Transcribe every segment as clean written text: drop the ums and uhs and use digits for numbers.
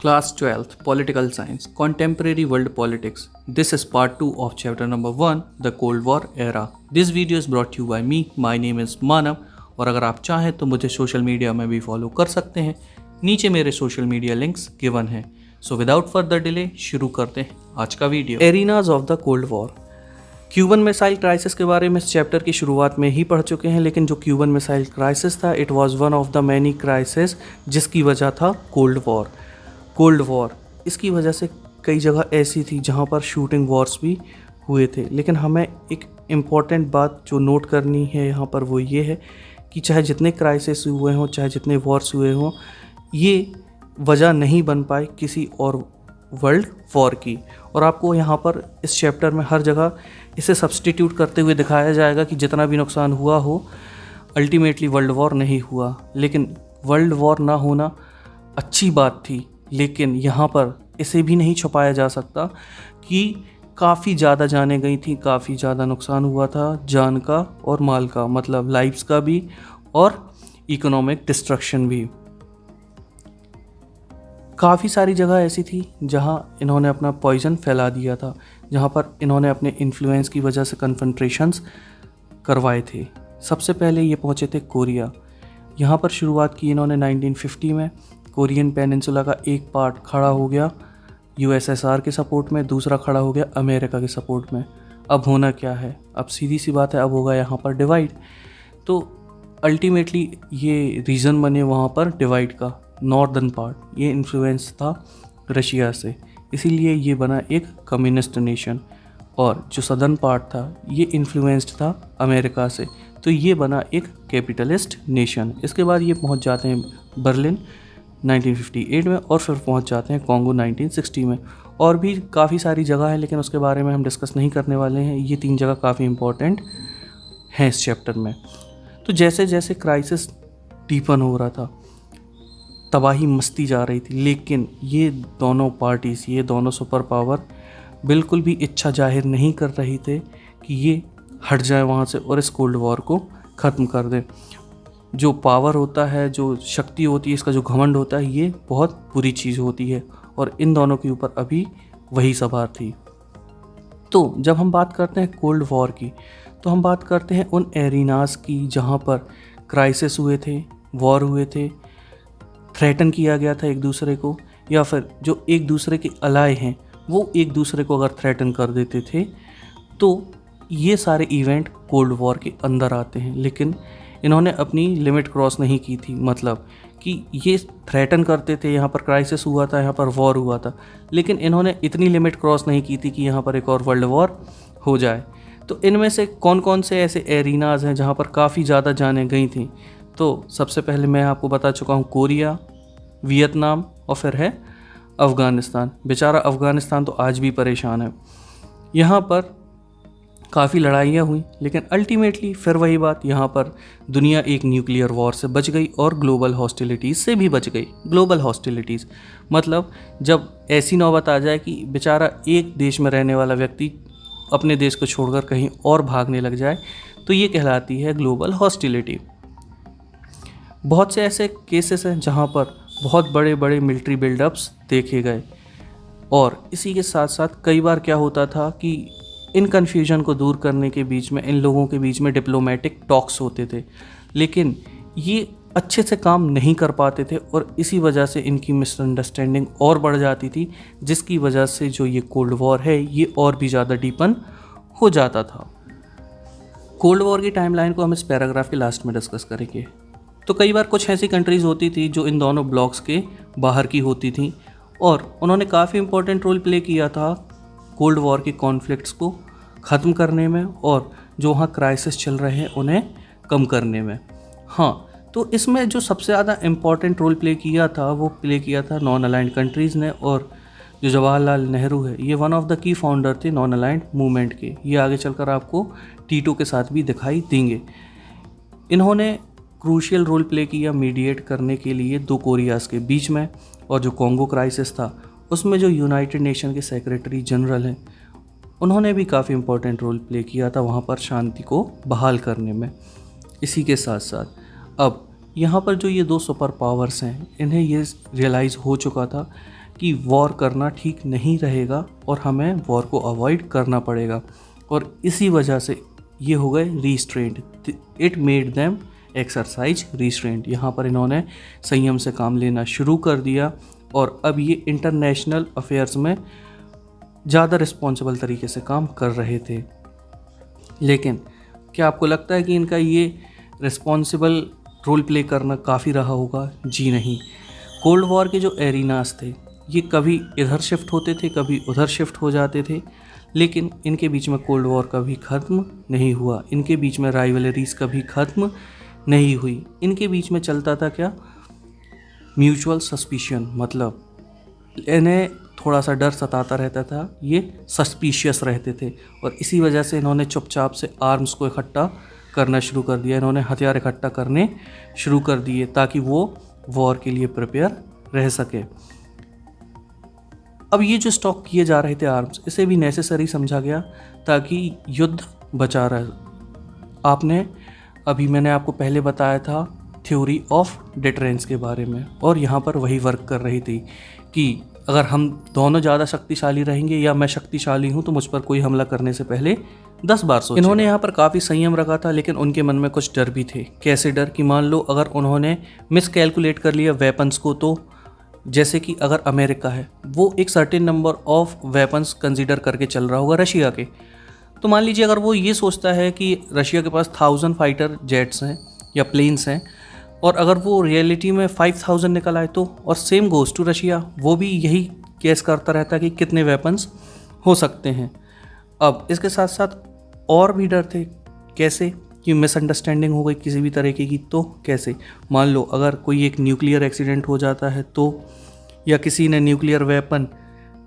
Class 12th Political Science Contemporary World Politics. This is part 2 of chapter number 1 The Cold War Era. This video is brought to you by me. My name is Manav और अगर आप चाहें तो मुझे social media में भी follow कर सकते हैं. नीचे मेरे सोशल मीडिया लिंक्स गिवन हैं. सो विदाउट फर्दर डिले शुरू करते हैं आज का video. Arenas of the Cold war. Cuban missile crisis के बारे में इस चैप्टर की शुरुआत में ही पढ़ चुके हैं, लेकिन जो क्यूबन मिसाइल क्राइसिस था it was one of the many crisis जिसकी वजह था कोल्ड वॉर. कोल्ड वॉर इसकी वजह से कई जगह ऐसी थी जहां पर शूटिंग वॉर्स भी हुए थे, लेकिन हमें एक इम्पॉर्टेंट बात जो नोट करनी है यहाँ पर वो ये है कि चाहे जितने क्राइसिस हुए हों, चाहे जितने वॉर्स हुए हों, ये वजह नहीं बन पाए किसी और वर्ल्ड वॉर की. और आपको यहाँ पर इस चैप्टर में हर जगह इसे सब्स्टिट्यूट करते हुए दिखाया जाएगा कि जितना भी नुकसान हुआ हो अल्टीमेटली वर्ल्ड वॉर नहीं हुआ. लेकिन वर्ल्ड वॉर ना होना अच्छी बात थी, लेकिन यहाँ पर इसे भी नहीं छुपाया जा सकता कि काफ़ी ज़्यादा जानें गई थी, काफ़ी ज़्यादा नुकसान हुआ था जान का और माल का, मतलब लाइफ्स का भी और इकोनॉमिक डिस्ट्रक्शन भी. काफ़ी सारी जगह ऐसी थी जहाँ इन्होंने अपना पॉइजन फैला दिया था, जहाँ पर इन्होंने अपने इन्फ्लुएंस की वजह से कन्फ्रंट्रेशंस करवाए थे. सबसे पहले ये पहुँचे थे कोरिया. यहाँ पर शुरुआत की इन्होंने 1950 में. कोरियन पेनिनसुला का एक पार्ट खड़ा हो गया यूएसएसआर के सपोर्ट में, दूसरा खड़ा हो गया अमेरिका के सपोर्ट में. अब होना क्या है, अब सीधी सी बात है, अब होगा यहाँ पर डिवाइड. तो अल्टीमेटली ये रीज़न बने वहाँ पर डिवाइड का. नॉर्दर्न पार्ट ये इन्फ्लुएंस था रशिया से, इसीलिए ये बना एक कम्युनिस्ट नेशन, और जो सदर्न पार्ट था ये इन्फ्लुएंस्ड था अमेरिका से, तो ये बना एक कैपिटलिस्ट नेशन. इसके बाद ये पहुँच जाते हैं बर्लिन 1958 में, और फिर पहुंच जाते हैं कॉन्गो 1960 में. और भी काफ़ी सारी जगह है, लेकिन उसके बारे में हम डिस्कस नहीं करने वाले हैं. ये 3 जगह काफ़ी इम्पोर्टेंट हैं इस चैप्टर में. तो जैसे जैसे क्राइसिस डीपन हो रहा था, तबाही मस्ती जा रही थी, लेकिन ये दोनों पार्टीज़, ये दोनों सुपर पावर बिल्कुल भी इच्छा जाहिर नहीं कर रही थे कि ये हट जाए वहाँ से और इस कोल्ड वॉर को ख़त्म कर दें. जो पावर होता है, जो शक्ति होती है, इसका जो घमंड होता है, ये बहुत बुरी चीज़ होती है, और इन दोनों के ऊपर अभी वही सवार थी. तो जब हम बात करते हैं कोल्ड वॉर की, तो हम बात करते हैं उन एरिनास की जहाँ पर क्राइसिस हुए थे, वॉर हुए थे, थ्रेटन किया गया था एक दूसरे को, या फिर जो एक दूसरे के अलाय हैं वो एक दूसरे को अगर थ्रेटन कर देते थे, तो ये सारे इवेंट कोल्ड वॉर के अंदर आते हैं. लेकिन इन्होंने अपनी लिमिट क्रॉस नहीं की थी, मतलब कि ये थ्रेटन करते थे, यहाँ पर क्राइसिस हुआ था, यहाँ पर वॉर हुआ था, लेकिन इन्होंने इतनी लिमिट क्रॉस नहीं की थी कि यहाँ पर एक और वर्ल्ड वॉर हो जाए. तो इनमें से कौन कौन से ऐसे एरिनाज हैं जहाँ पर काफ़ी ज़्यादा जानें गई थी? तो सबसे पहले मैं आपको बता चुका हूँ कोरिया, वियतनाम और फिर है अफ़गानिस्तान. बेचारा अफ़गानिस्तान तो आज भी परेशान है. यहाँ पर काफ़ी लड़ाइयाँ हुई, लेकिन अल्टीमेटली फिर वही बात, यहाँ पर दुनिया एक न्यूक्लियर वॉर से बच गई और ग्लोबल हॉस्टिलिटीज़ से भी बच गई. ग्लोबल हॉस्टिलिटीज़ मतलब जब ऐसी नौबत आ जाए कि बेचारा एक देश में रहने वाला व्यक्ति अपने देश को छोड़कर कहीं और भागने लग जाए, तो ये कहलाती है ग्लोबल हॉस्टिलिटी. बहुत से ऐसे केसेस हैं जहाँ पर बहुत बड़े बड़े मिलिट्री बिल्डअप्स देखे गए, और इसी के साथ साथ कई बार क्या होता था कि इन कन्फ्यूजन को दूर करने के बीच में इन लोगों के बीच में डिप्लोमेटिक टॉक्स होते थे, लेकिन ये अच्छे से काम नहीं कर पाते थे, और इसी वजह से इनकी मिसअंडरस्टैंडिंग और बढ़ जाती थी, जिसकी वजह से जो ये कोल्ड वॉर है ये और भी ज़्यादा डीपन हो जाता था. कोल्ड वॉर की टाइमलाइन को हम इस पैराग्राफ के लास्ट में डिस्कस करेंगे. तो कई बार कुछ ऐसी कंट्रीज़ होती थी जो इन दोनों ब्लॉक्स के बाहर की होती थी, और उन्होंने काफ़ी इंपॉर्टेंट रोल प्ले किया था कोल्ड वॉर के कॉन्फ्लिक्ट्स को ख़त्म करने में, और जो वहाँ क्राइसिस चल रहे हैं उन्हें कम करने में. हाँ, तो इसमें जो सबसे ज़्यादा इम्पॉर्टेंट रोल प्ले किया था वो प्ले किया था नॉन अलाइंड कंट्रीज़ ने, और जो जवाहरलाल नेहरू है ये one of the key founder थे नॉन अलाइंड मूवमेंट के. ये आगे चलकर आपको टीटो के साथ भी दिखाई देंगे. इन्होंने क्रूशियल रोल प्ले किया मीडिएट करने के लिए 2 कोरियाज़ के बीच में, और जो कॉन्गो क्राइसिस था उसमें जो यूनाइटेड नेशन के सेक्रेटरी जनरल हैं उन्होंने भी काफ़ी इंपॉर्टेंट रोल प्ले किया था वहाँ पर शांति को बहाल करने में. इसी के साथ साथ अब यहाँ पर जो ये दो सुपर पावर्स हैं, इन्हें ये रियलाइज़ हो चुका था कि वॉर करना ठीक नहीं रहेगा और हमें वॉर को अवॉइड करना पड़ेगा, और इसी वजह से ये हो गए restraint. It made them exercise restraint. यहाँ पर इन्होंने संयम से काम लेना शुरू कर दिया और अब ये इंटरनेशनल अफेयर्स में ज़्यादा रिस्पॉन्सिबल तरीके से काम कर रहे थे। लेकिन क्या आपको लगता है कि इनका ये रिस्पॉन्सिबल रोल प्ले करना काफ़ी रहा होगा? जी नहीं। कोल्ड वॉर के जो एरिनास थे ये कभी इधर शिफ्ट होते थे, कभी उधर शिफ्ट हो जाते थे, लेकिन इनके बीच में कोल्ड वॉर कभी ख़त्म नहीं हुआ। इनके बीच में राइवलरीज कभी ख़त्म नहीं हुई। इनके बीच में चलता था क्या? म्यूचुअल सस्पिशन, मतलब इन्हें थोड़ा सा डर सताता रहता था, ये सस्पिशियस रहते थे, और इसी वजह से इन्होंने चुपचाप से आर्म्स को इकट्ठा करना शुरू कर दिया। इन्होंने हथियार इकट्ठा करने शुरू कर दिए ताकि वो वॉर के लिए प्रिपेयर रह सके। अब ये जो स्टॉक किए जा रहे थे आर्म्स, इसे भी नेसेसरी समझा गया ताकि युद्ध बचा रहे। आपने अभी मैंने आपको पहले बताया था थ्योरी ऑफ डिटरेंस के बारे में, और यहाँ पर वही वर्क कर रही थी कि अगर हम दोनों ज़्यादा शक्तिशाली रहेंगे या मैं शक्तिशाली हूँ तो मुझ पर कोई हमला करने से पहले 10 बार सोचेगा। इन्होंने यहाँ पर काफ़ी संयम रखा था, लेकिन उनके मन में कुछ डर भी थे। कैसे डर? कि मान लो अगर उन्होंने मिसकैलकुलेट कर लिया वेपन्स को, तो जैसे कि अगर अमेरिका है वो एक certain number of weapons consider करके चल रहा होगा रशिया के, तो मान लीजिए अगर वो ये सोचता है कि रशिया के पास 1000 फाइटर जेट्स हैं या प्लेन्स हैं, और अगर वो रियलिटी में 5000 निकल आए तो, और सेम गोज़ टू रशिया, वो भी यही केस करता रहता कि कितने वेपन्स हो सकते हैं। अब इसके साथ साथ और भी डर थे। कैसे? कि मिसअंडरस्टैंडिंग हो गई किसी भी तरीके की, तो कैसे? मान लो अगर कोई एक न्यूक्लियर एक्सीडेंट हो जाता है तो, या किसी ने न्यूक्लियर वेपन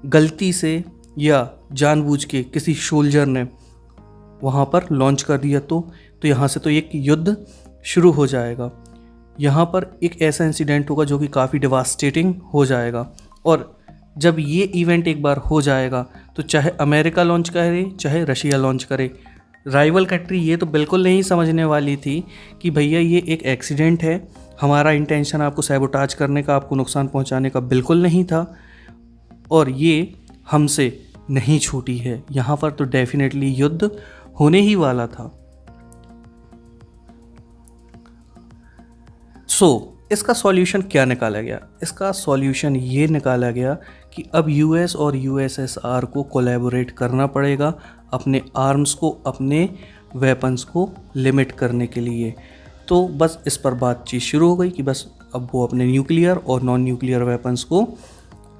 गलती से या जानबूझ के किसी सोल्जर ने वहाँ पर लॉन्च कर दिया तो यहाँ से तो एक युद्ध शुरू हो जाएगा। यहाँ पर एक ऐसा इंसिडेंट होगा जो कि काफ़ी डिवास्टेटिंग हो जाएगा, और जब ये इवेंट एक बार हो जाएगा तो चाहे अमेरिका लॉन्च करे चाहे रशिया लॉन्च करे, राइवल कंट्री ये तो बिल्कुल नहीं समझने वाली थी कि भैया ये एक एक्सीडेंट है, हमारा इंटेंशन आपको सैबोटाज करने का, आपको नुकसान पहुंचाने का बिल्कुल नहीं था, और ये हमसे नहीं छूटी है। यहाँ पर तो डेफिनेटली युद्ध होने ही वाला था। इसका सॉल्यूशन क्या निकाला गया? इसका सॉल्यूशन ये निकाला गया कि अब यूएस और यूएसएसआर को कोलैबोरेट करना पड़ेगा अपने आर्म्स को, अपने वेपन्स को लिमिट करने के लिए। तो बस इस पर बातचीत शुरू हो गई कि बस अब वो अपने न्यूक्लियर और नॉन न्यूक्लियर वेपन्स को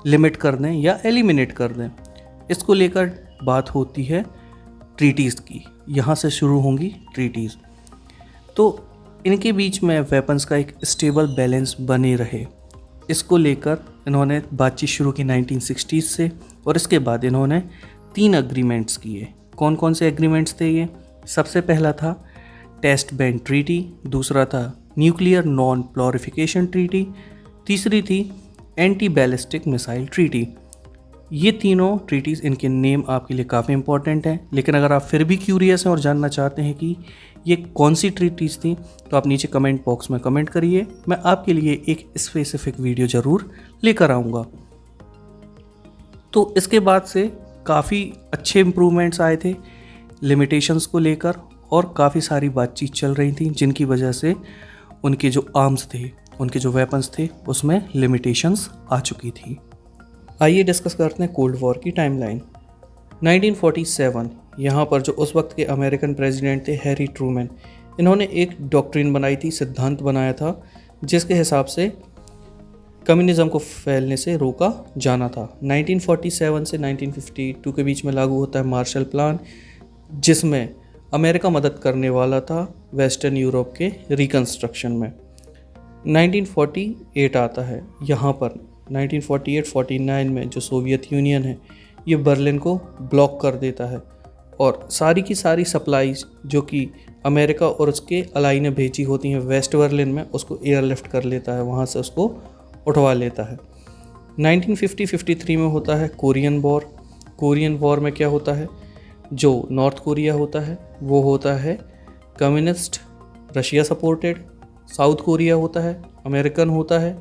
लिमिट कर दें या एलिमिनेट कर दें। इसको लेकर बात होती है ट्रीटीज़ की। यहाँ से शुरू होंगी ट्रीटीज़। तो इनके बीच में वेपन्स का एक स्टेबल बैलेंस बने रहे, इसको लेकर इन्होंने बातचीत शुरू की 1960s से, और इसके बाद इन्होंने 3 अग्रीमेंट्स किए। कौन कौन से एग्रीमेंट्स थे ये? सबसे पहला था टेस्ट बैंड ट्रीटी, दूसरा था न्यूक्लियर नॉन प्लोरिफिकेशन ट्रीटी, तीसरी थी एंटी बैलिस्टिक मिसाइल ट्रीटी। ये तीनों ट्रीटीज़, इनके नेम आपके लिए काफ़ी इंपॉर्टेंट हैं, लेकिन अगर आप फिर भी क्यूरियस हैं और जानना चाहते हैं कि ये कौन सी ट्रीटीज़ थी तो आप नीचे कमेंट बॉक्स में कमेंट करिए, मैं आपके लिए एक स्पेसिफिक वीडियो ज़रूर लेकर आऊँगा। तो इसके बाद से काफ़ी अच्छे इम्प्रूवमेंट्स आए थे लिमिटेशंस को लेकर, और काफ़ी सारी बातचीत चल रही थी जिनकी वजह से उनके जो आर्म्स थे, उनके जो वेपन्स थे, उसमें लिमिटेशंस आ चुकी थी। आइए डिस्कस करते हैं कोल्ड वॉर की टाइमलाइन। 1947, यहाँ पर जो उस वक्त के अमेरिकन प्रेसिडेंट थे हैरी ट्रूमैन, इन्होंने एक डॉक्ट्रिन बनाई थी, सिद्धांत बनाया था, जिसके हिसाब से कम्युनिज्म को फैलने से रोका जाना था। 1947 से 1952 के बीच में लागू होता है मार्शल प्लान, जिसमें अमेरिका मदद करने वाला था वेस्टर्न यूरोप के रिकन्स्ट्रक्शन में। 1948 आता है, यहाँ पर 1948-49 में जो सोवियत यूनियन है ये बर्लिन को ब्लॉक कर देता है, और सारी की सारी सप्लाईज जो कि अमेरिका और उसके अलाई ने भेजी होती हैं वेस्ट बर्लिन में, उसको एयरलिफ्ट कर लेता है, वहाँ से उसको उठवा लेता है। 1950-53 में होता है कोरियन वॉर। कोरियन वॉर में क्या होता है? जो नॉर्थ कोरिया होता है वो होता है communist Russia supported, south Korea होता है, अमेरिकन होता है,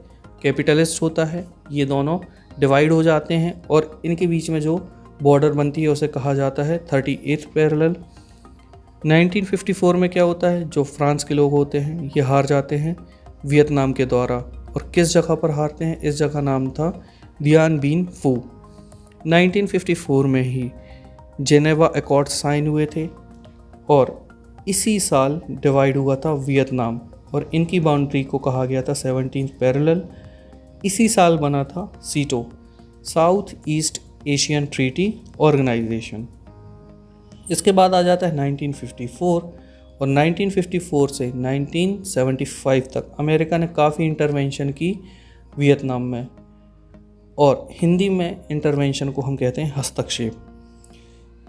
कैपिटलिस्ट होता है, ये दोनों डिवाइड हो जाते हैं और इनके बीच में जो बॉर्डर बनती है उसे कहा जाता है 38th पैरेलल। 1954 में क्या होता है, जो फ्रांस के लोग होते हैं ये हार जाते हैं वियतनाम के द्वारा, और किस जगह पर हारते हैं, इस जगह नाम था दियान बीन फू। 1954 में ही जेनेवा अकॉर्ड साइन हुए थे और इसी साल डिवाइड हुआ था वियतनाम और इनकी बाउंड्री को कहा गया था 17th पैरेलल। इसी साल बना था SEATO, South East Asian Treaty Organisation. इसके बाद आ जाता है 1954 और 1954 से 1975 तक अमेरिका ने काफ़ी इंटरवेंशन की वियतनाम में, और हिंदी में इंटरवेंशन को हम कहते हैं हस्तक्षेप।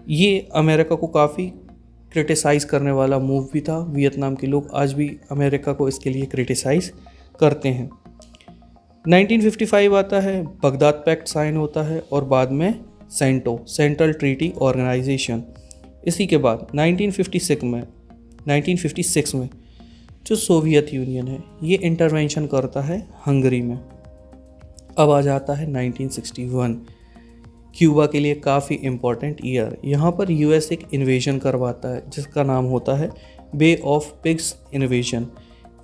ये अमेरिका को काफ़ी क्रिटिसाइज़ करने वाला मूव भी था। वियतनाम के लोग आज भी अमेरिका को इसके लिए क्रिटिसाइज़ करते हैं। 1955 आता है, बगदाद पैक्ट साइन होता है और बाद में सेंटो, सेंट्रल ट्रीटी ऑर्गेनाइजेशन। इसी के बाद 1956 में जो सोवियत यूनियन है ये इंटरवेंशन करता है हंगरी में। अब आ जाता है 1961, क्यूबा के लिए काफ़ी इम्पॉर्टेंट ईयर। यहाँ पर यूएस एक इन्वेजन करवाता है जिसका नाम होता है बे ऑफ पिग्स इन्वेजन।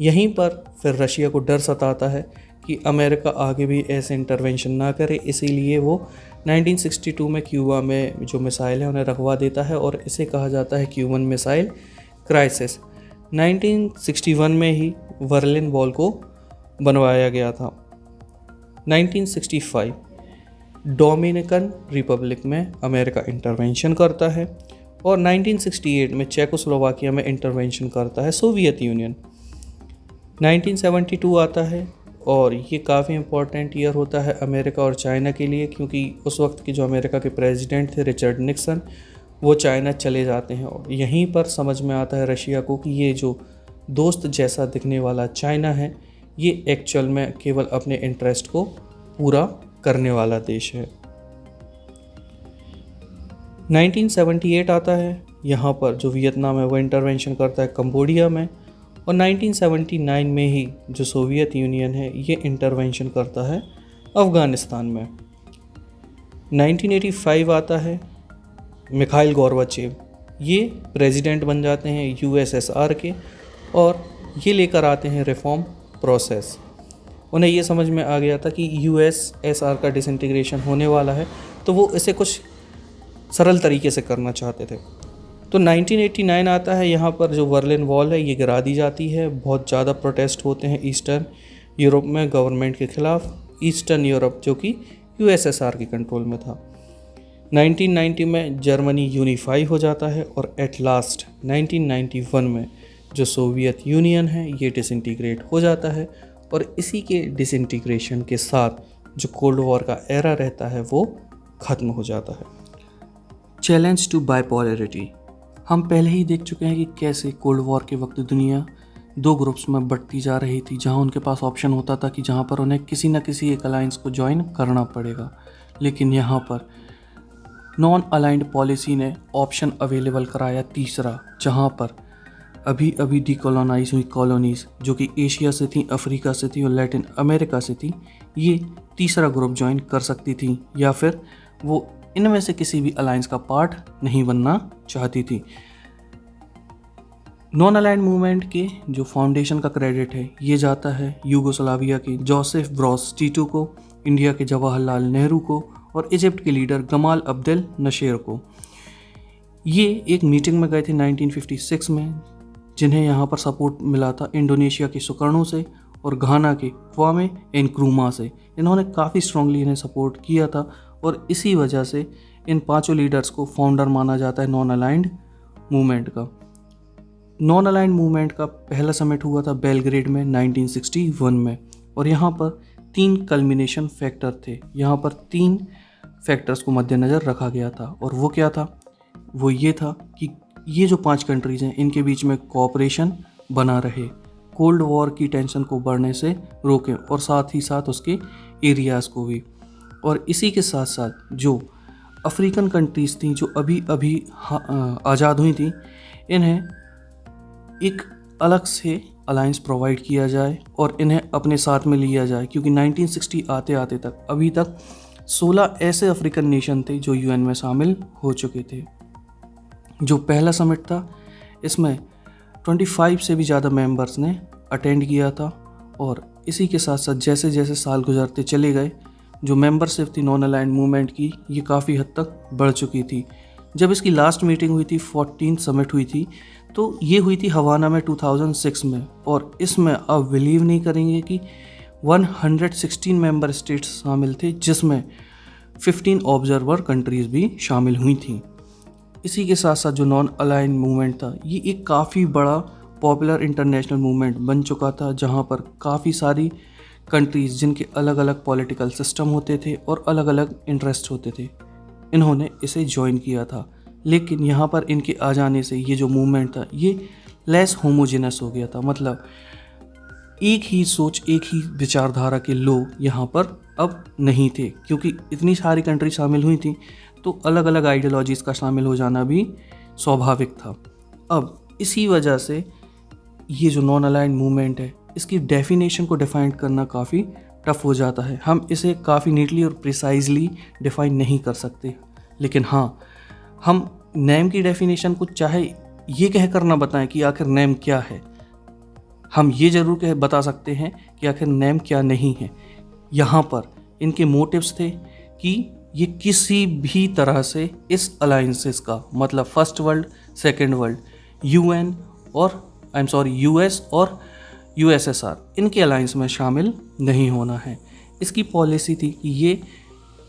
यहीं पर फिर रशिया को डर सताता है कि अमेरिका आगे भी ऐसे इंटरवेंशन ना करे, इसीलिए वो 1962 में क्यूबा में जो मिसाइल है उन्हें रखवा देता है और इसे कहा जाता है क्यूबन मिसाइल क्राइसिस। 1961 में ही बर्लिन वॉल को बनवाया गया था। 1965 डोमिनिकन रिपब्लिक में अमेरिका इंटरवेंशन करता है और 1968 में चेकोस्लोवाकिया में इंटरवेंशन करता है सोवियत यूनियन। 1972 आता है और ये काफ़ी इम्पोर्टेंट ईयर होता है अमेरिका और चाइना के लिए, क्योंकि उस वक्त के जो अमेरिका के प्रेसिडेंट थे रिचर्ड निक्सन, वो चाइना चले जाते हैं और यहीं पर समझ में आता है रशिया को कि ये जो दोस्त जैसा दिखने वाला चाइना है ये एक्चुअल में केवल अपने इंटरेस्ट को पूरा करने वाला देश है। 1978 आता है, यहाँ पर जो वियतनाम है वो इंटरवेंशन करता है कंबोडिया में, और 1979 में ही जो सोवियत यूनियन है ये इंटरवेंशन करता है अफ़गानिस्तान में। 1985 आता है, मिखाइल गोर्बाचेव ये प्रेसिडेंट बन जाते हैं यूएसएसआर के और ये लेकर आते हैं रिफॉर्म प्रोसेस। उन्हें ये समझ में आ गया था कि यूएसएसआर का डिसइंटीग्रेशन होने वाला है, तो वो इसे कुछ सरल तरीके से करना चाहते थे। तो 1989 आता है, यहाँ पर जो बर्लिन वॉल है ये गिरा दी जाती है। बहुत ज़्यादा प्रोटेस्ट होते हैं ईस्टर्न यूरोप में गवर्नमेंट के ख़िलाफ़, ईस्टर्न यूरोप जो कि यूएसएसआर के कंट्रोल में था। 1990 में जर्मनी यूनिफाई हो जाता है और एट लास्ट 1991 में जो सोवियत यूनियन है ये डिसइंटीग्रेट हो जाता है और इसी के डिसइंटीग्रेशन के साथ जो कोल्ड वॉर का एरा रहता है वो ख़त्म हो जाता है। Challenge to bipolarity. हम पहले ही देख चुके हैं कि कैसे कोल्ड वॉर के वक्त दुनिया दो ग्रुप्स में बढ़ती जा रही थी, जहां उनके पास ऑप्शन होता था कि जहां पर उन्हें किसी न किसी एक अलायंस को ज्वाइन करना पड़ेगा, लेकिन यहाँ पर नॉन अलाइंड पॉलिसी ने ऑप्शन अवेलेबल कराया तीसरा, जहाँ पर अभी अभी डीकोलोनाइज हुई कॉलोनीज़ जो कि एशिया से थी, अफ्रीका से थी और लैटिन अमेरिका से थी, ये तीसरा ग्रुप ज्वाइन कर सकती थी या फिर वो इनमें से किसी भी अलायंस का पार्ट नहीं बनना चाहती थी। नॉन अलाइंड मूवमेंट के जो फाउंडेशन का क्रेडिट है ये जाता है यूगोस्लाविया के जोसेफ ब्रोज टीटो को, इंडिया के जवाहरलाल नेहरू को और इजिप्ट के लीडर गमाल अब्देल नशेर को। ये एक मीटिंग में गए थे 1956 में, जिन्हें यहाँ पर सपोर्ट मिला था इंडोनेशिया के सुकर्णो से और घाना के क्वामे एनक्रूमा से। इन्होंने काफ़ी स्ट्रांगली इन्हें सपोर्ट किया था और इसी वजह से इन पांचों लीडर्स को फाउंडर माना जाता है नॉन अलाइंड मूवमेंट का। नॉन अलाइंड मूवमेंट का पहला समिट हुआ था बेलग्रेड में 1961 में और यहाँ पर 3 कल्मिनेशन फैक्टर थे। यहाँ पर 3 फैक्टर्स को मद्देनज़र रखा गया था और वो क्या था, वो ये था कि ये जो 5 कंट्रीज़ हैं इनके बीच में कोऑपरेशन बना रहे, कोल्ड वॉर की टेंशन को बढ़ने से रोकें और साथ ही साथ उसके एरियाज़ को भी। और इसी के साथ साथ जो अफ्रीकन कंट्रीज़ थी जो अभी अभी आज़ाद हुई थी, इन्हें एक अलग से अलायंस प्रोवाइड किया जाए और इन्हें अपने साथ में लिया जाए, क्योंकि 1960 आते आते तक अभी तक 16 ऐसे अफ्रीकन नेशन थे जो यूएन में शामिल हो चुके थे। जो पहला समिट था इसमें 25 से भी ज़्यादा मेंबर्स ने अटेंड किया था, और इसी के साथ साथ जैसे जैसे साल गुजरते चले गए जो मेंबरशिप थी नॉन अलाइंड मूवमेंट की ये काफ़ी हद तक बढ़ चुकी थी। जब इसकी लास्ट मीटिंग हुई थी, 14 समिट हुई थी, तो ये हुई थी हवाना में 2006 में, और इसमें आप बिलीव नहीं करेंगे कि 116 मेंबर स्टेट्स शामिल थे, जिसमें 15 ऑब्जर्वर कंट्रीज़ भी शामिल हुई थी। इसी के साथ साथ जो नॉन अलाइंड मूवमेंट था ये एक काफ़ी बड़ा पॉपुलर इंटरनेशनल मूवमेंट बन चुका था, जहाँ पर काफ़ी सारी कंट्रीज़ जिनके अलग अलग पॉलिटिकल सिस्टम होते थे और अलग अलग इंटरेस्ट होते थे, इन्होंने इसे ज्वाइन किया था। लेकिन यहाँ पर इनके आ जाने से ये जो मूवमेंट था ये लेस होमोजेनस हो गया था, मतलब एक ही सोच, एक ही विचारधारा के लोग यहाँ पर अब नहीं थे, क्योंकि इतनी सारी कंट्री शामिल हुई थी तो अलग अलग आइडियोलॉजीज़ का शामिल हो जाना भी स्वाभाविक था। अब इसी वजह से ये जो नॉन अलाइंड मूवमेंट है इसकी डेफिनेशन को डिफाइन करना काफ़ी टफ हो जाता है। हम इसे काफ़ी नीटली और प्रिसाइजली डिफाइन नहीं कर सकते, लेकिन हाँ, हम नेम की डेफिनेशन को चाहे ये कह कर ना बताएं कि आखिर नेम क्या है, हम ये ज़रूर कह बता सकते हैं कि आखिर नेम क्या नहीं है। यहाँ पर इनके मोटिव्स थे कि ये किसी भी तरह से इस अलाइंसेस का, मतलब first world, second world, UN और यूएस और यूएसएसआर, इनके अलायंस में शामिल नहीं होना है। इसकी पॉलिसी थी कि ये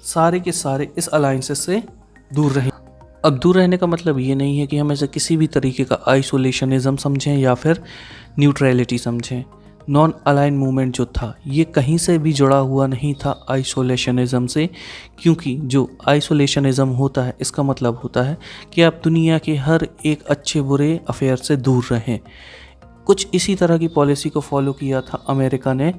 सारे के सारे इस अलायंसेस से दूर रहें। अब दूर रहने का मतलब ये नहीं है कि हम ऐसे किसी भी तरीके का आइसोलेशनिज़म समझें या फिर न्यूट्रलिटी समझें। नॉन अलाइन मूवमेंट जो था ये कहीं से भी जुड़ा हुआ नहीं था आइसोलेशनिज़म से, क्योंकि जो आइसोलेशनिज़म होता है इसका मतलब होता है कि आप दुनिया के हर एक अच्छे बुरे अफेयर से दूर रहें। कुछ इसी तरह की पॉलिसी को फॉलो किया था अमेरिका ने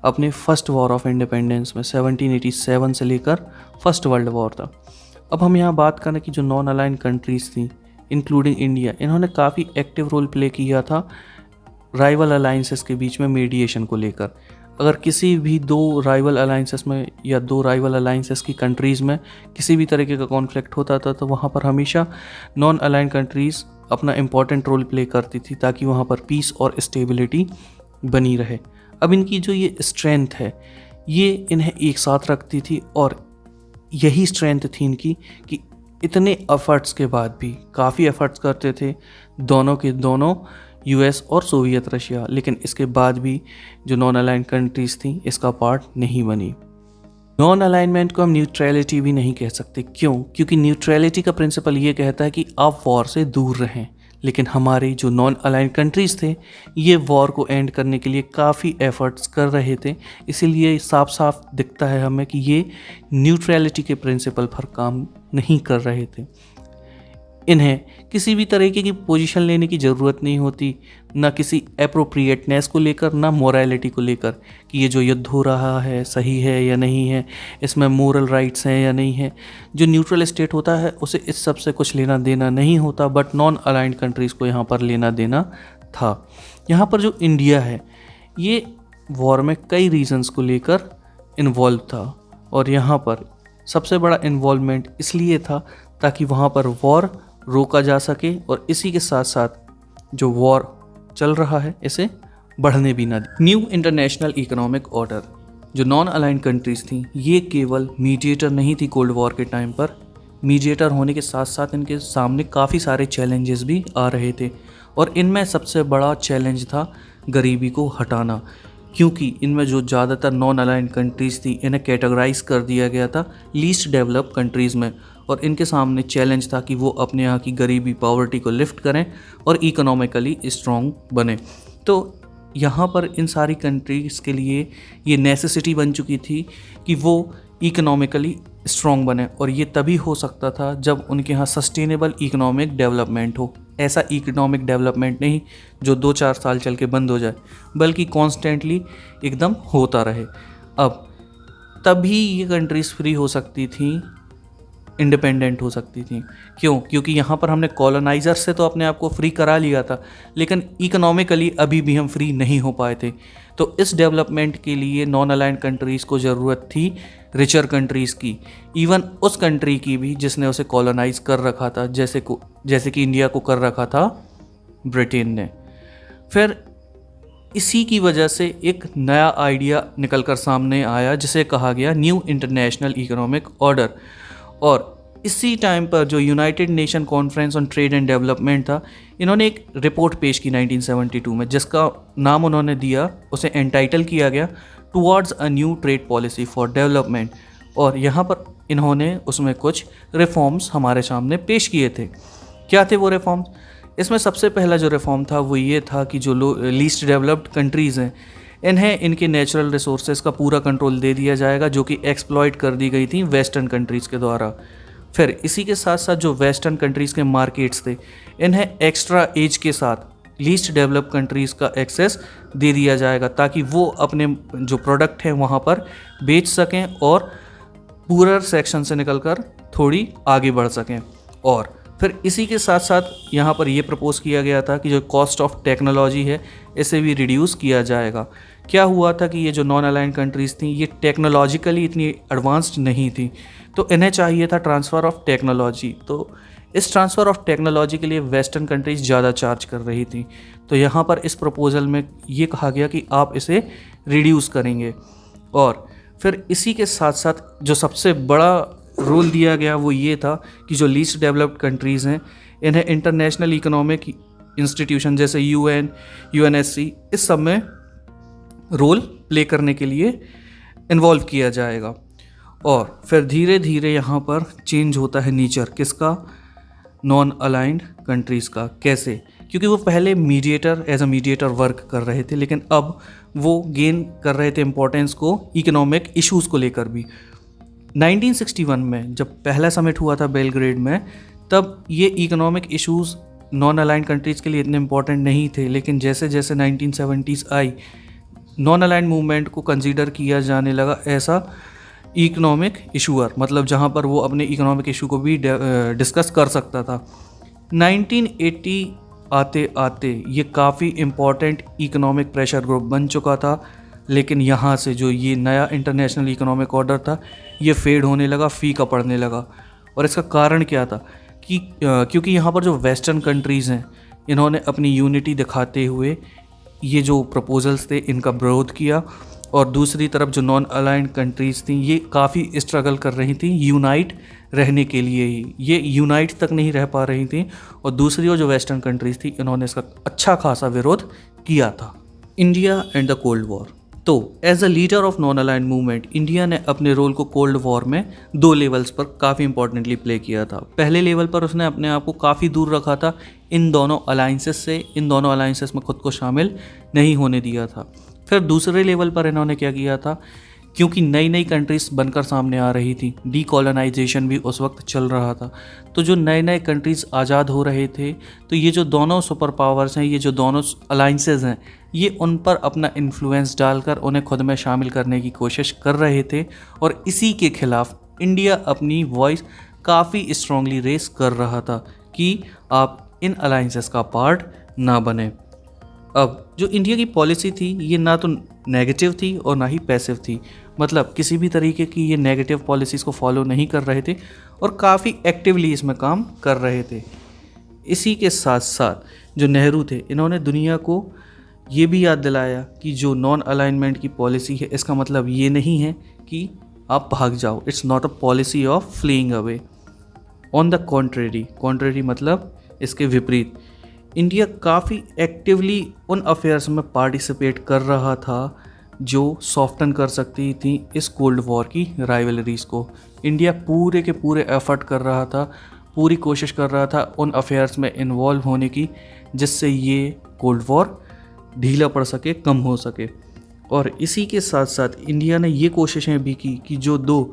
अपने फर्स्ट वॉर ऑफ इंडिपेंडेंस में। 1787 से लेकर फर्स्ट वर्ल्ड वॉर था। अब हम यहाँ बात करें कि जो नॉन अलाइन कंट्रीज़ थी इंक्लूडिंग इंडिया, इन्होंने काफ़ी एक्टिव रोल प्ले किया था राइवल अलाइंसेस के बीच में मीडिएशन को लेकर। अगर किसी भी दो राइवल अलाइंसेस में या दो राइवल अलाइंसेस की कंट्रीज़ में किसी भी तरीके का कॉन्फ्लिक्ट होता था तो वहाँ पर हमेशा नॉन अलाइन कंट्रीज़ अपना इम्पॉर्टेंट रोल प्ले करती थी, ताकि वहाँ पर पीस और स्टेबिलिटी बनी रहे। अब इनकी जो ये स्ट्रेंथ है ये इन्हें एक साथ रखती थी, और यही स्ट्रेंथ थी इनकी कि इतने एफर्ट्स के बाद भी, काफ़ी एफर्ट्स करते थे दोनों के दोनों, यूएस और सोवियत रशिया, लेकिन इसके बाद भी जो नॉन अलाइन कंट्रीज़ थी इसका पार्ट नहीं बनी। नॉन अलाइनमेंट को हम न्यूट्रलिटी भी नहीं कह सकते। क्यों? क्योंकि न्यूट्रलिटी का प्रिंसिपल ये कहता है कि आप वॉर से दूर रहें, लेकिन हमारे जो नॉन अलाइन कंट्रीज़ थे ये वॉर को एंड करने के लिए काफ़ी एफर्ट्स कर रहे थे। इसीलिए साफ साफ दिखता है हमें कि ये न्यूट्रलिटी के प्रिंसिपल पर काम नहीं कर रहे थे। इन्हें किसी भी तरीके की पोजीशन लेने की ज़रूरत नहीं होती, ना किसी एप्रोप्रिएटनेस को लेकर, ना मोरालिटी को लेकर कि ये जो युद्ध हो रहा है सही है या नहीं है, इसमें मोरल राइट्स हैं या नहीं है। जो न्यूट्रल स्टेट होता है उसे इस सब से कुछ लेना देना नहीं होता, बट नॉन अलाइंड कंट्रीज़ को यहाँ पर लेना देना था। यहाँ पर जो इंडिया है ये वॉर में कई रीजंस को लेकर इन्वॉल्व था, और यहाँ पर सबसे बड़ा इन्वॉल्वमेंट इसलिए था ताकि वहाँ पर वॉर रोका जा सके, और इसी के साथ साथ जो वॉर चल रहा है इसे बढ़ने भी ना दे। न्यू इंटरनेशनल इकोनॉमिक ऑर्डर, जो नॉन अलाइंड कंट्रीज़ थी ये केवल मीडिएटर नहीं थी कोल्ड वॉर के टाइम पर। मीडिएटर होने के साथ साथ इनके सामने काफ़ी सारे चैलेंजेस भी आ रहे थे, और इनमें सबसे बड़ा चैलेंज था गरीबी को हटाना, क्योंकि इनमें जो ज़्यादातर नॉन अलाइंड कंट्रीज़ थी इन्हें कैटेगराइज कर दिया गया था लीस्ट डेवलप कंट्रीज़ में, और इनके सामने चैलेंज था कि वो अपने यहाँ की गरीबी, पॉवर्टी को लिफ्ट करें और इकोनॉमिकली स्ट्रॉन्ग बने। तो यहाँ पर इन सारी कंट्रीज़ के लिए ये नेसेसिटी बन चुकी थी कि वो इकोनॉमिकली स्ट्रॉन्ग बने, और ये तभी हो सकता था जब उनके यहाँ सस्टेनेबल इकोनॉमिक डेवलपमेंट हो। ऐसा इकोनॉमिक डेवलपमेंट नहीं जो 2-4 साल चल के बंद हो जाए, बल्कि कॉन्स्टेंटली एकदम होता रहे। अब तभी ये कंट्रीज़ फ्री हो सकती थी इंडिपेंडेंट हो सकती थी। क्यों? क्योंकि यहाँ पर हमने कॉलोनाइजर से तो अपने आप को फ्री करा लिया था, लेकिन इकोनॉमिकली अभी भी हम फ्री नहीं हो पाए थे। तो इस डेवलपमेंट के लिए नॉन अलाइंड कंट्रीज़ को ज़रूरत थी रिचर कंट्रीज़ की, इवन उस कंट्री की भी जिसने उसे कॉलोनाइज कर रखा था, जैसे कि इंडिया को कर रखा था ब्रिटेन ने। फिर इसी की वजह से एक नया आइडिया निकलकर सामने आया जिसे कहा गया न्यू इंटरनेशनल इकोनॉमिक ऑर्डर। और इसी टाइम पर जो United nation conference on trade and development था, इन्होंने एक रिपोर्ट पेश की 1972 में, जिसका नाम उन्होंने दिया, उसे एंटाइटल किया गया towards a new trade policy for development. और यहाँ पर इन्होंने उसमें कुछ रिफॉर्म्स हमारे सामने पेश किए थे। क्या थे वो रिफॉर्म्स? इसमें सबसे पहला जो रिफॉर्म था वो ये था कि जो लीस्ट डेवलप्ड कंट्रीज़ हैं, इन्हें इनके नेचुरल रिसोर्सेज का पूरा कंट्रोल दे दिया जाएगा, जो कि एक्सप्लॉइट कर दी गई थी वेस्टर्न कंट्रीज़ के द्वारा। फिर इसी के साथ साथ जो वेस्टर्न कंट्रीज़ के मार्केट्स थे, इन्हें एक्स्ट्रा एज के साथ लीस्ट डेवलप कंट्रीज़ का एक्सेस दे दिया जाएगा, ताकि वो अपने जो प्रोडक्ट हैं वहाँ पर बेच सकें और पूरर सेक्शन से निकलकर थोड़ी आगे बढ़ सकें। और फिर इसी के साथ साथ यहाँ पर ये प्रपोज किया गया था कि जो कॉस्ट ऑफ टेक्नोलॉजी है, इसे भी रिड्यूस किया जाएगा। क्या हुआ था कि ये जो नॉन अलाइंड कंट्रीज़ थी, ये टेक्नोलॉजिकली इतनी एडवांस्ड नहीं थी, तो इन्हें चाहिए था ट्रांसफ़र ऑफ टेक्नोलॉजी। तो इस ट्रांसफ़र ऑफ टेक्नोलॉजी के लिए वेस्टर्न कंट्रीज़ ज़्यादा चार्ज कर रही थी। तो यहाँ पर इस प्रपोज़ल में ये कहा गया कि आप इसे रिड्यूस करेंगे। और फिर इसी के साथ साथ जो सबसे बड़ा रोल दिया गया वो ये था कि जो लीस्ट डेवलप्ड कंट्रीज़ हैं, इन्हें इंटरनेशनल इकोनॉमिक इंस्टीट्यूशन जैसे UN, UNSC, इस सब में रोल प्ले करने के लिए इन्वॉल्व किया जाएगा। और फिर धीरे धीरे यहाँ पर चेंज होता है नेचर किसका? नॉन अलाइंड कंट्रीज़ का। कैसे? क्योंकि वो पहले mediator as a mediator work कर रहे थे, लेकिन अब वो गेन कर रहे थे इम्पोर्टेंस को इकोनॉमिक इश्यूज़ को लेकर भी। 1961 में जब पहला समिट हुआ था बेलग्रेड में, तब ये economic issues non aligned countries के लिए इतने इम्पॉर्टेंट नहीं थे, लेकिन जैसे जैसे 1970s आई, नॉन अलाइंड मूवमेंट को कंसीडर किया जाने लगा ऐसा इकोनॉमिक इशूअर, मतलब जहाँ पर वो अपने इकोनॉमिक इशू को भी डिस्कस कर सकता था। 1980 आते आते ये काफ़ी इम्पॉर्टेंट इकोनॉमिक प्रेशर ग्रुप बन चुका था, लेकिन यहाँ से जो ये नया इंटरनेशनल इकोनॉमिक ऑर्डर था, ये फेड होने लगा, फीका पड़ने लगा। और इसका कारण क्या था कि क्योंकि यहाँ पर जो वेस्टर्न कंट्रीज़ हैं, इन्होंने अपनी यूनिटी दिखाते हुए ये जो प्रपोजल्स थे इनका विरोध किया, और दूसरी तरफ जो नॉन अलाइंड कंट्रीज़ थी, ये काफ़ी स्ट्रगल कर रही थी यूनाइट रहने के लिए ही, ये यूनाइट तक नहीं रह पा रही थी। और दूसरी ओर जो वेस्टर्न कंट्रीज़ थी, इन्होंने इसका अच्छा खासा विरोध किया था। India and the Cold War. तो as a leader of non aligned movement, India ने अपने रोल को कोल्ड वॉर में 2 लेवल्स पर काफ़ी इंपॉर्टेंटली प्ले किया था। पहले लेवल पर उसने अपने आप को काफ़ी दूर रखा था इन दोनों अलाइंसेस से, इन दोनों अलाइंसेस में खुद को शामिल नहीं होने दिया था। फिर दूसरे लेवल पर इन्होंने क्या किया था, क्योंकि नई नई कंट्रीज़ बनकर सामने आ रही थी, डीकोलोनाइजेशन भी उस वक्त चल रहा था, तो जो नए नए कंट्रीज़ आज़ाद हो रहे थे, तो ये जो दोनों सुपर पावर्स हैं, ये जो दोनों अलाइंसेस हैं, ये उन पर अपना इन्फ्लुएंस डालकर उन्हें खुद में शामिल करने की कोशिश कर रहे थे। और इसी के खिलाफ इंडिया अपनी वॉइस काफ़ी स्ट्रांगली रेस कर रहा था कि आप इन अलाइंसेस का पार्ट ना बने। अब जो इंडिया की पॉलिसी थी, ये ना तो नेगेटिव थी और ना ही पैसिव थी, मतलब किसी भी तरीके की ये नेगेटिव पॉलिसीज़ को फॉलो नहीं कर रहे थे और काफ़ी एक्टिवली इसमें काम कर रहे थे। इसी के साथ साथ जो नेहरू थे, इन्होंने दुनिया को ये भी याद दिलाया कि जो नॉन अलाइनमेंट की पॉलिसी है, इसका मतलब ये नहीं है कि आप भाग जाओ। It's not a policy of flaying away. On the contrary मतलब इसके विपरीत, इंडिया काफ़ी एक्टिवली उन अफेयर्स में पार्टिसिपेट कर रहा था जो सॉफ्टन कर सकती थी इस कोल्ड वॉर की राइवलरीज़ को। इंडिया पूरे के पूरे एफर्ट कर रहा था, पूरी कोशिश कर रहा था उन अफेयर्स में इन्वॉल्व होने की, जिससे ये कोल्ड वॉर ढीला पड़ सके, कम हो सके। और इसी के साथ साथ इंडिया ने ये कोशिशें भी की कि जो 2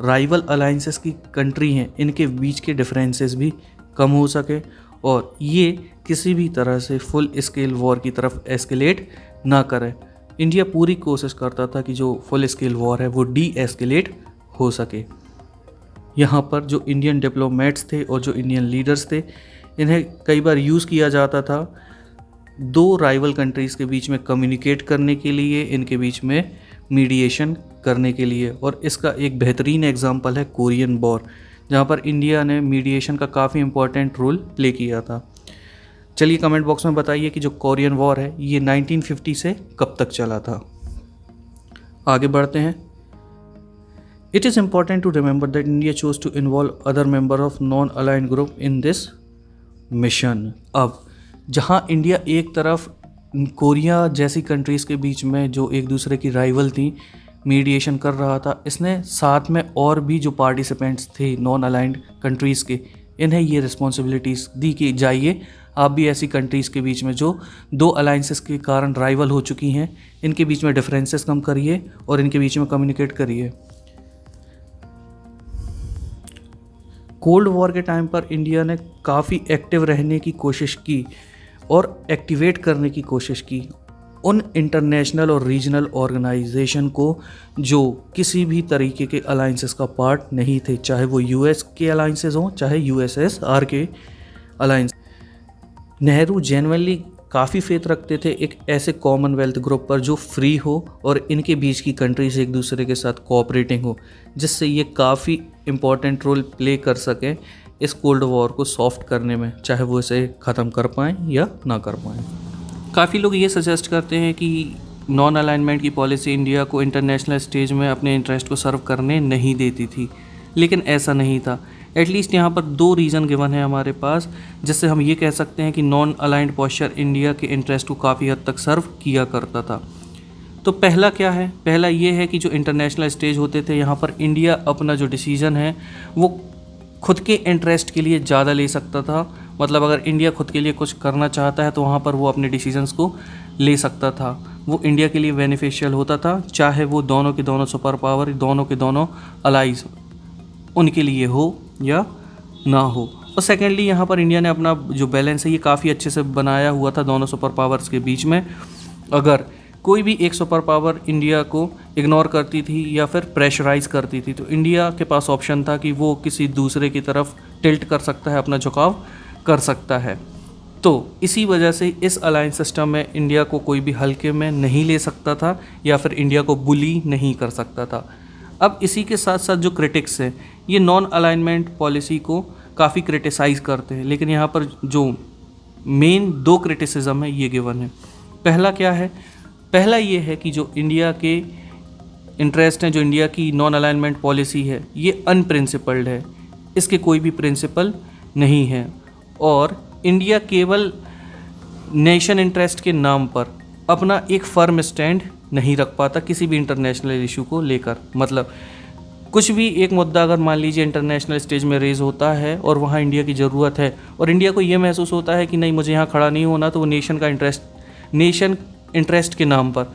राइवल अलाइंसेस की कंट्री हैं, इनके बीच के डिफरेंसेस भी कम हो सके और ये किसी भी तरह से फुल स्केल वॉर की तरफ एस्केलेट ना करे। इंडिया पूरी कोशिश करता था कि जो फुल स्केल वॉर है वो डी एस्केलेट हो सके। यहाँ पर जो इंडियन डिप्लोमेट्स थे और जो इंडियन लीडर्स थे, इन्हें कई बार यूज़ किया जाता था दो राइवल कंट्रीज़ के बीच में कम्युनिकेट करने के लिए, इनके बीच में मीडिएशन करने के लिए। और इसका एक बेहतरीन एग्जांपल है कोरियन वॉर, जहाँ पर इंडिया ने मीडिएशन का काफ़ी इम्पोर्टेंट रोल प्ले किया था। चलिए कमेंट बॉक्स में बताइए कि जो कोरियन वॉर है ये 1950 से कब तक चला था। आगे बढ़ते हैं। It is important to remember that India chose to involve other member of non aligned group in this mission. अब जहाँ इंडिया एक तरफ कोरिया जैसी कंट्रीज़ के बीच में जो एक दूसरे की राइवल थी मीडिएशन कर रहा था, इसने साथ में और भी जो पार्टिसिपेंट्स थे नॉन अलाइंड कंट्रीज़ के, इन्हें ये रिस्पॉन्सिबिलिटीज़ दी कि जाइए आप भी ऐसी कंट्रीज़ के बीच में जो दो अलाइंसेस के कारण राइवल हो चुकी हैं, इनके बीच में डिफरेंसेस कम करिए और इनके बीच में कम्युनिकेट करिए। कोल्ड वॉर के टाइम पर इंडिया ने काफ़ी एक्टिव रहने की कोशिश की और एक्टिवेट करने की कोशिश की उन इंटरनेशनल और रीजनल ऑर्गेनाइजेशन को जो किसी भी तरीके के अलाइंसेस का पार्ट नहीं थे, चाहे वो यूएस के अलाइंसेस हों चाहे यूएसएसआर के अलाइंस। नेहरू जेन्युइनली काफ़ी फेथ रखते थे एक ऐसे कॉमनवेल्थ ग्रुप पर जो फ्री हो और इनके बीच की कंट्रीज एक दूसरे के साथ कोऑपरेटिंग हो, जिससे ये काफ़ी इम्पॉर्टेंट रोल प्ले कर सकें इस कोल्ड वॉर को सॉफ्ट करने में, चाहे वो इसे ख़त्म कर पाएँ या ना कर पाएँ। काफ़ी लोग ये सजेस्ट करते हैं कि नॉन अलाइनमेंट की पॉलिसी इंडिया को इंटरनेशनल स्टेज में अपने इंटरेस्ट को सर्व करने नहीं देती थी, लेकिन ऐसा नहीं था। एटलीस्ट यहाँ पर दो रीज़न गिवन है हमारे पास, जिससे हम ये कह सकते हैं कि नॉन अलाइंड पोस्चर इंडिया के इंटरेस्ट को काफ़ी हद तक सर्व किया करता था। तो पहला क्या है? पहला ये है कि जो इंटरनेशनल स्टेज होते थे यहाँ पर इंडिया अपना जो डिसीज़न है वो खुद के इंटरेस्ट के लिए ज़्यादा ले सकता था। मतलब अगर इंडिया खुद के लिए कुछ करना चाहता है तो वहाँ पर वो अपने डिसीजंस को ले सकता था, वो इंडिया के लिए बेनिफिशियल होता था, चाहे वो दोनों के दोनों सुपर पावर, दोनों के दोनों अलाइज उनके लिए हो या ना हो। और सेकेंडली यहाँ पर इंडिया ने अपना जो बैलेंस है ये काफ़ी अच्छे से बनाया हुआ था दोनों सुपर पावर्स के बीच में। अगर कोई भी एक सुपर पावर इंडिया को इग्नोर करती थी या फिर प्रेशराइज करती थी तो इंडिया के पास ऑप्शन था कि वो किसी दूसरे की तरफ टिल्ट कर सकता है, अपना झुकाव कर सकता है। तो इसी वजह से इस अलायंस सिस्टम में इंडिया को कोई भी हल्के में नहीं ले सकता था या फिर इंडिया को बुली नहीं कर सकता था। अब इसी के साथ साथ जो क्रिटिक्स हैं ये नॉन अलाइनमेंट पॉलिसी को काफ़ी क्रिटिसाइज़ करते हैं, लेकिन यहाँ पर जो मेन दो क्रिटिसिज्म है ये गिवन है। पहला क्या है? पहला ये है कि जो इंडिया के इंटरेस्ट हैं, जो इंडिया की नॉन अलाइनमेंट पॉलिसी है ये अनप्रिंसिपल्ड है, इसके कोई भी प्रिंसिपल नहीं है और इंडिया केवल नेशन इंटरेस्ट के नाम पर अपना एक फर्म स्टैंड नहीं रख पाता किसी भी इंटरनेशनल इशू को लेकर। मतलब कुछ भी एक मुद्दा अगर मान लीजिए इंटरनेशनल स्टेज में रेज़ होता है और वहाँ इंडिया की ज़रूरत है और इंडिया को ये महसूस होता है कि नहीं मुझे यहाँ खड़ा नहीं होना, तो वो नेशन इंटरेस्ट के नाम पर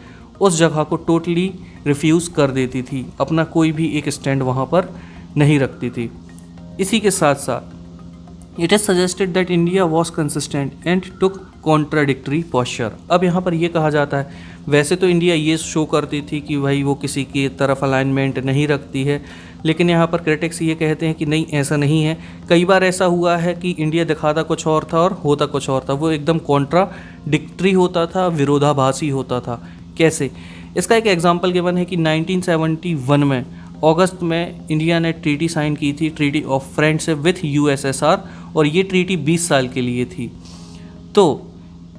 उस जगह को टोटली रिफ्यूज़ कर देती थी, अपना कोई भी एक स्टैंड वहाँ पर नहीं रखती थी। इसी के साथ साथ it is suggested that India was consistent and took contradictory posture. अब यहाँ पर यह कहा जाता है वैसे तो इंडिया ये शो करती थी कि भाई वो किसी की तरफ अलाइनमेंट नहीं रखती है, लेकिन यहाँ पर क्रिटिक्स ये कहते हैं कि नहीं ऐसा नहीं है। कई बार ऐसा हुआ है कि इंडिया दिखाता कुछ और था और होता कुछ और था, वो एकदम कॉन्ट्राडिक्टरी होता था, विरोधाभासी होता था। कैसे? इसका एक एग्जाम्पल गिवन है कि 1971 में अगस्त में इंडिया ने ट्रीटी साइन की थी, treaty of friendship with USSR, और ये ट्रीटी 20 साल के लिए थी। तो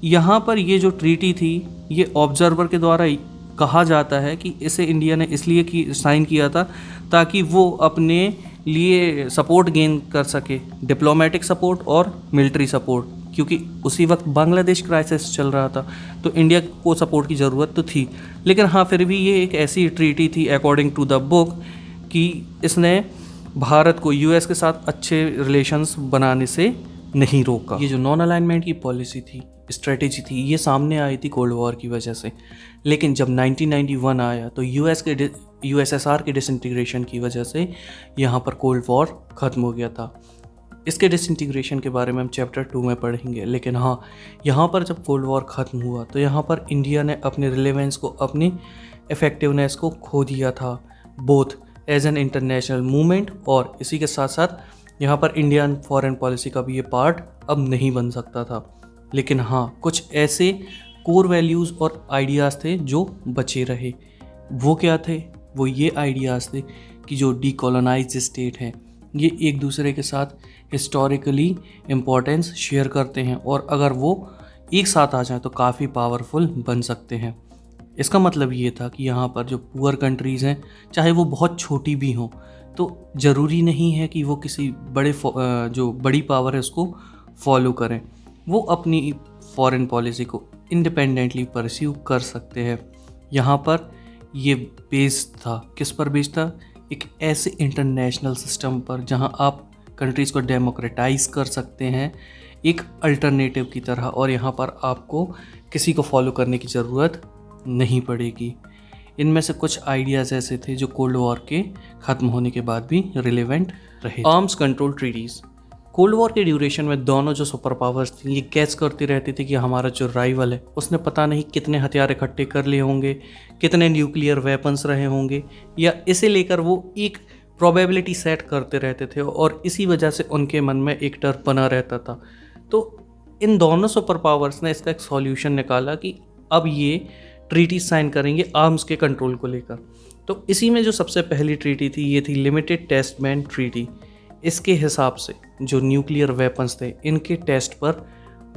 यहाँ पर ये जो ट्रीटी थी ये ऑब्जर्वर के द्वारा कहा जाता है कि इसे इंडिया ने इसलिए साइन किया था ताकि वो अपने लिए सपोर्ट गेन कर सके, डिप्लोमेटिक सपोर्ट और मिलिट्री सपोर्ट, क्योंकि उसी वक्त बांग्लादेश क्राइसिस चल रहा था तो इंडिया को सपोर्ट की ज़रूरत तो थी। लेकिन हाँ फिर भी ये एक ऐसी ट्रीटी थी अकॉर्डिंग टू द बुक कि इसने भारत को यूएस के साथ अच्छे रिलेशंस बनाने से नहीं रोका। ये जो नॉन अलाइनमेंट की पॉलिसी थी, स्ट्रेटेजी थी, ये सामने आई थी कोल्ड वॉर की वजह से। लेकिन जब 1991 आया तो यूएसएसआर के डिसइंटीग्रेशन की वजह से यहाँ पर कोल्ड वॉर ख़त्म हो गया था। इसके डिसइंटीग्रेशन के बारे में हम चैप्टर 2 में पढ़ेंगे। लेकिन हाँ, यहाँ पर जब कोल्ड वॉर ख़त्म हुआ तो यहाँ पर इंडिया ने अपने रिलेवेंस को, अपनी इफ़ेक्टिवनेस को खो दिया था, both as an international movement, और इसी के साथ साथ यहाँ पर इंडियन फॉरेन पॉलिसी का भी ये पार्ट अब नहीं बन सकता था। लेकिन हाँ, कुछ ऐसे कोर वैल्यूज़ और आइडियाज़ थे जो बचे रहे। वो क्या थे? वो ये आइडियाज़ थे कि जो डीकोलोनाइज्ड स्टेट हैं ये एक दूसरे के साथ हिस्टोरिकली इम्पोर्टेंस शेयर करते हैं, और अगर वो एक साथ आ जाएं तो काफ़ी पावरफुल बन सकते हैं। इसका मतलब ये था कि यहाँ पर जो पुअर कंट्रीज़ हैं, चाहे वो बहुत छोटी भी हों, तो ज़रूरी नहीं है कि वो किसी जो बड़ी पावर है उसको फॉलो करें। वो अपनी फॉरेन पॉलिसी को इंडिपेंडेंटली परस्यू कर सकते हैं। यहाँ पर ये बेस्ड था, किस पर बेस्ड था? एक ऐसे इंटरनेशनल सिस्टम पर जहाँ आप कंट्रीज़ को डेमोक्रेटाइज कर सकते हैं एक अल्टरनेटिव की तरह, और यहाँ पर आपको किसी को फॉलो करने की ज़रूरत नहीं पड़ेगी। इनमें से कुछ आइडियाज़ ऐसे थे जो कोल्ड वॉर के ख़त्म होने के बाद भी रिलेवेंट रहे। Arms control treaties. Cold war के ड्यूरेशन में दोनों जो सुपर पावर्स थी ये गैस करती रहती थी कि हमारा जो राइवल है उसने पता नहीं कितने हथियार इकट्ठे कर लिए होंगे, कितने न्यूक्लियर वेपन्स रहे होंगे, या इसे लेकर वो एक प्रोबेबिलिटी सेट करते रहते थे, और इसी वजह से उनके मन में एक डर बना रहता था। तो इन दोनों सुपर पावर्स ने इसका एक सॉल्यूशन निकाला कि अब ये ट्रीटी साइन करेंगे आर्म्स के कंट्रोल को लेकर। तो इसी में जो सबसे पहली ट्रीटी थी ये थी लिमिटेड टेस्ट बैन ट्रीटी। इसके हिसाब से जो न्यूक्लियर वेपन्स थे इनके टेस्ट पर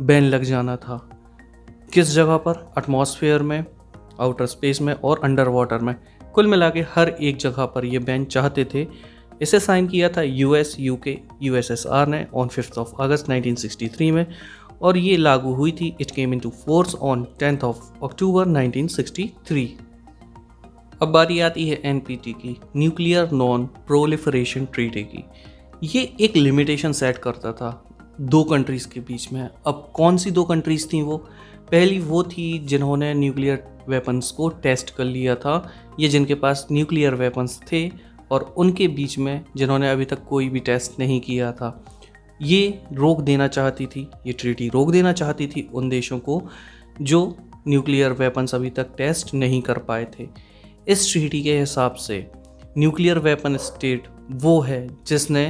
बैन लग जाना था। किस जगह पर? एटमॉस्फेयर में, आउटर स्पेस में और अंडर वाटर में। कुल मिला के हर एक जगह पर ये बैन चाहते थे। इसे साइन किया था यूएस, यूके, यूएसएसआर ने ऑन 5 अगस्त 1963 में, और ये लागू हुई थी। It came into force on 10 अक्टूबर 1963। अब बारी आती है एनपीटी की, न्यूक्लियर नॉन प्रोलिफरेशन ट्रीटी की। ये एक लिमिटेशन सेट करता था दो कंट्रीज़ के बीच में। अब कौन सी दो कंट्रीज़ थी वो? पहली वो थी जिन्होंने न्यूक्लियर वेपन्स को टेस्ट कर लिया था, ये जिनके पास न्यूक्लियर वेपन्स थे, और उनके बीच में जिन्होंने अभी तक कोई भी टेस्ट नहीं किया था। ये रोक देना चाहती थी, ये ट्रीटी रोक देना चाहती थी उन देशों को जो न्यूक्लियर वेपन्स अभी तक टेस्ट नहीं कर पाए थे। इस ट्रीटी के हिसाब से न्यूक्लियर वेपन स्टेट वो है जिसने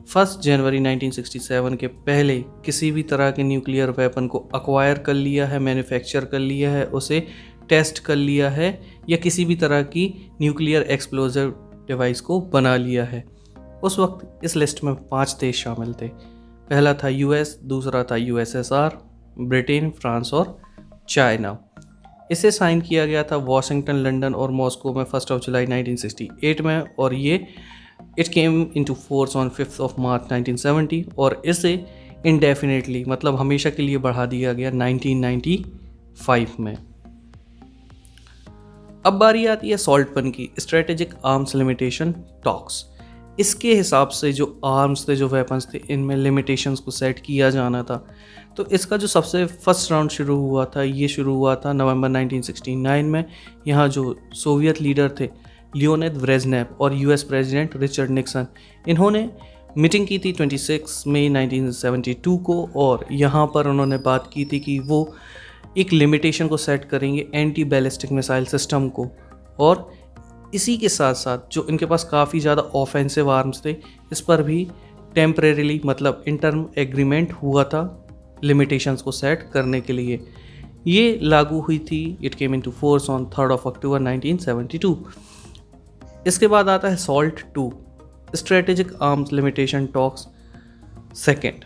1 जनवरी 1967 के पहले किसी भी तरह के न्यूक्लियर वेपन को अक्वायर कर लिया है, मैन्युफैक्चर कर लिया है, उसे टेस्ट कर लिया है, या किसी भी तरह की न्यूक्लियर एक्सप्लोजिव डिवाइस को बना लिया है। उस वक्त इस लिस्ट में 5 देश शामिल थे। पहला था यूएस, दूसरा था यूएसएसआर, ब्रिटेन, फ्रांस और चाइना। इसे साइन किया गया था वाशिंगटन, लंदन और मॉस्को में 1 जुलाई 1968 में, और ये it came into force on 5 मार्च 1970, और इसे इंडेफिनेटली मतलब हमेशा के लिए बढ़ा दिया गया 1995 में। अब बारी आती है सॉल्टपन की, स्ट्रेटेजिक आर्म्स लिमिटेशन टॉक्स। इसके हिसाब से जो आर्म्स थे, जो वेपन्स थे, इनमें लिमिटेशंस को सेट किया जाना था। तो इसका जो सबसे फर्स्ट राउंड शुरू हुआ था, ये शुरू हुआ था नवंबर 1969 में। यहाँ जो सोवियत लीडर थे लियोनिद ब्रेजनेव और यूएस प्रेसिडेंट रिचर्ड निक्सन, इन्होंने मीटिंग की थी 26 मई 1972 को, और यहाँ पर उन्होंने बात की थी कि वो एक लिमिटेशन को सेट करेंगे एंटी बैलिस्टिक मिसाइल सिस्टम को, और इसी के साथ साथ जो इनके पास काफ़ी ज़्यादा ऑफेंसिव आर्म्स थे इस पर भी टेम्परेरीली मतलब इंटर्म एग्रीमेंट हुआ था लिमिटेशंस को सेट करने के लिए। ये लागू हुई थी, it came into force on 3 अक्टूबर 1972। इसके बाद आता है salt 2, strategic arms limitation talks second.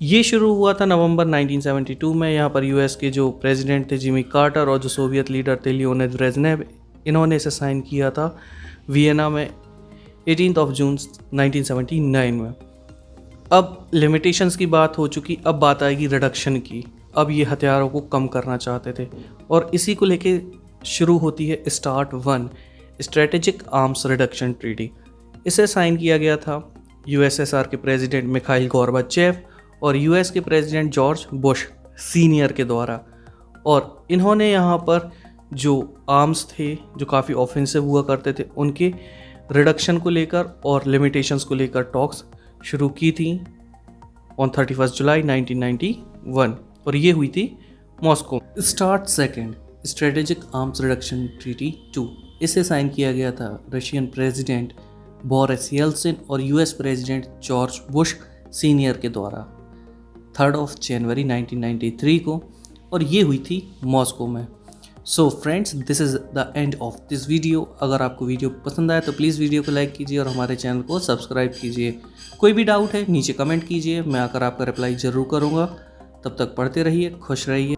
ये शुरू हुआ था नवंबर 1972 में। यहाँ पर यूएस के जो प्रेसिडेंट थे जिमी कार्टर और जो सोवियत लीडर थे लियोनिद ब्रेजनेव, इन्होंने इसे साइन किया था वियना में 18 जून 1979 में। अब लिमिटेशंस की बात हो चुकी, अब बात आएगी रिडक्शन की। अब ये हथियारों को कम करना चाहते थे, और इसी को लेके शुरू होती है start 1, strategic arms reduction treaty. इसे साइन किया गया था यूएसएसआर के प्रेसिडेंट मिखाइल गोर्बाचेव और यूएस के प्रेसिडेंट जॉर्ज बुश सीनियर के द्वारा। और इन्होंने यहाँ पर जो आर्म्स थे जो काफ़ी ऑफेंसिव हुआ करते थे उनके रिडक्शन को लेकर और लिमिटेशंस को लेकर टॉक्स शुरू की थी ऑन 31 जुलाई 1991, और ये हुई थी Moscow. Start second, strategic arms reduction treaty 2। इसे साइन किया गया था रशियन प्रेसिडेंट बोरिस येल्सिन और US president George Bush senior के द्वारा 3 जनवरी 1993 को, और ये हुई थी मॉस्को में। So friends, this is the end of this video. अगर आपको वीडियो पसंद आया तो प्लीज़ वीडियो को लाइक कीजिए और हमारे चैनल को सब्सक्राइब कीजिए। कोई भी डाउट है नीचे कमेंट कीजिए, मैं आकर आपका रिप्लाई ज़रूर करूँगा। तब तक पढ़ते रहिए, खुश रहिए।